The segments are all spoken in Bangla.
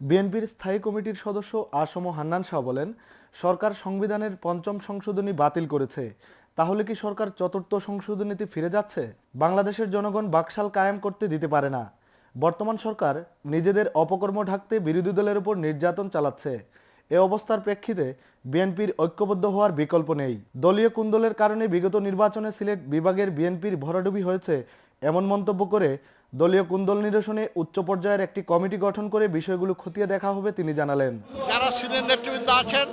বিএনপির স্থায়ী কমিটির সদস্য আসম হান্নান শাহ বলেন, সরকার সংবিধানের পঞ্চম সংশোধনী বাতিল করেছে। তাহলে কি সরকার চতুর্থ সংশোধনীতে ফিরে যাচ্ছে? বাংলাদেশের জনগণ বাকশাল কায়েম করতে দিতে পারে না। বর্তমান সরকার নিজেদের অপকর্ম ঢাকতে বিরোধী দলের উপর নির্যাতন চালাচ্ছে। এ অবস্থার প্রেক্ষিতে বিএনপির ঐক্যবদ্ধ হওয়ার বিকল্প নেই। দলীয় কুন্দলের কারণে বিগত নির্বাচনে সিলেট বিভাগের বিএনপির ভরাডুবি হয়েছে এমন মন্তব্য করে দলীয় কুন্দল নিরসনে উচ্চ পর্যায়ের একটি কমিটি গঠন করে বিষয়গুলো খতিয়ে দেখা হবে তিনি জানালেন। যারা সিনিয়র নেতৃবৃন্দ আছেন,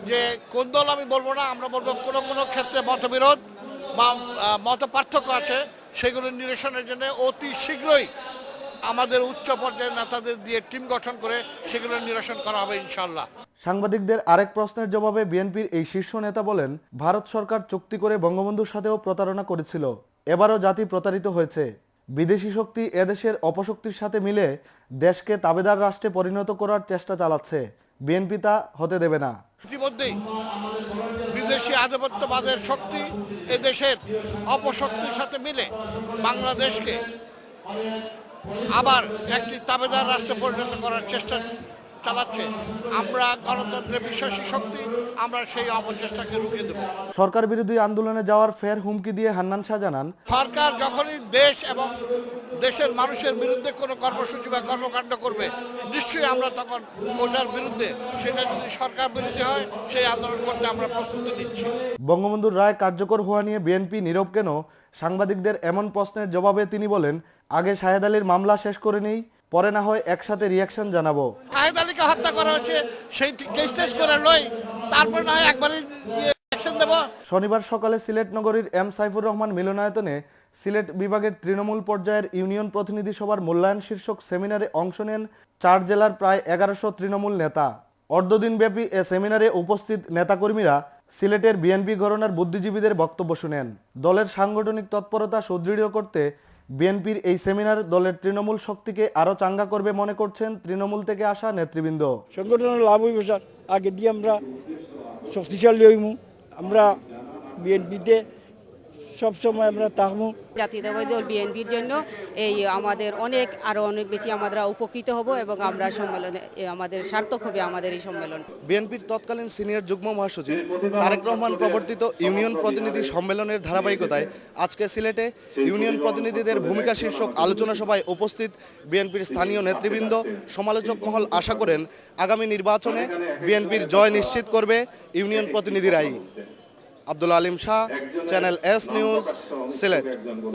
যে কুন্দল আমি বলবো না, আমরা বলবো কোনো কোনো ক্ষেত্রে মতবিরোধ বা মত পার্থক্য আছে, সেগুলো নিরসনের জন্য অতি শীঘ্রই আমাদের উচ্চ পর্যায়ের নেতাদের দিয়ে টিম গঠন করে সেগুলো নিরসন করা হবে ইনশাল্লাহ। সাংবাদিকদের আরেক প্রশ্নের জবাবে বিএনপির এই শীর্ষ নেতা বলেন, ভারত সরকার চুক্তি করে বঙ্গবন্ধুর সাথেও প্রতারণা করেছিল। এবারও জাতি প্রতারিত হয়েছে। বিদেশি শক্তি এদেশের অপশক্তির সাথে মিলে দেশকে তাবেদার রাষ্ট্রে পরিণত করার চেষ্টা চালাচ্ছে। বিএনপি তা হতে দেবে না। ইতিমধ্যেই বিদেশি আধিপত্যবাদের শক্তি এদেশের অপশক্তির সাথে মিলে বাংলাদেশকে আবার একটি তাবেদার রাষ্ট্রে পরিণত করার চেষ্টা চালাচ্ছে। আমরা গণতন্ত্রে বিশ্বাসী শক্তি, আমরা সেই অপচেষ্টাকে রুখে দেব। সরকার বিরোধী আন্দোলনে যাওয়ার ফের হুমকি দিয়ে হান্নান শাহ জানান, সরকার যখনই দেশ এবং দেশের মানুষের বিরুদ্ধে কোনো কর্মসূচি বা কর্মকাণ্ড করবে, নিশ্চয়ই আমরা তখন ওটার বিরুদ্ধে, সেটা যদি সরকার বিরোধী হয়, সেই আন্দোলন করতে আমরা প্রস্তুতি নিচ্ছি। বঙ্গবন্ধুর রায় কার্যকর হওয়া নিয়ে বিএনপি নীরব কেন? সাংবাদিকদের এমন প্রশ্নের জবাবে তিনি বলেন, আগে শাহেদ আলীর মামলা শেষ করে নেই, পরে না হয় একসাথে রিয়াকশন জানাবো। শাহেদ আলীকে হত্যা করা হচ্ছে, সেই কেস টেস করে লই, তারপর না হয় একবারই রিয়াকশন দেব। শনিবার সকালে সিলেট নগরীর এম সাইফুর রহমান মিলনায়তনে সিলেট বিভাগের তৃণমূল পর্যায়ের ইউনিয়ন প্রতিনিধি সভার মূল্যায়ন শীর্ষক সেমিনারে অংশ নেন 4 জেলার প্রায় 1100 তৃণমূল নেতা। অর্ধদিনব্যাপী এ সেমিনারে উপস্থিত নেতাকর্মীরা সিলেটের বিএনপি ঘরানার বুদ্ধিজীবীদের বক্তব্য শুনেন। দলের সাংগঠনিক তৎপরতা সুদৃঢ় করতে বিএনপির এই সেমিনার দলের তৃণমূল শক্তিকে আরও চাঙ্গা করবে মনে করছেন তৃণমূল থেকে আসা নেতৃবৃন্দ। সংগঠনের লাভ হইব স্যার, আগে দিয়ে আমরা শক্তিশালী হইমু, আমরা বিএনপিতে সবসময় আমরা থাকবো। জাতীয়তাবাদী দল বিএনপির জন্য এই আমাদের আরো অনেক বেশি আমরা উপকৃত হব এবং আমরা সম্মেলনে আমাদের সার্থক হবে আমাদের এই সম্মেলন। বিএনপির তৎকালীন সিনিয়র যুগ্ম মহাসচিব তারেক রহমান প্রবর্তিত ইউনিয়ন প্রতিনিধি সম্মেলনের ধারাবাহিকতায় আজকে সিলেটে ইউনিয়ন প্রতিনিধিদের ভূমিকা শীর্ষক আলোচনা সভায় উপস্থিত বিএনপির স্থানীয় নেতৃবৃন্দ, সমালোচক মহল আশা করেন আগামী নির্বাচনে বিএনপির জয় নিশ্চিত করবে ইউনিয়ন প্রতিনিধিরাই। Abdul Alim Shah, channel S news, Sylhet.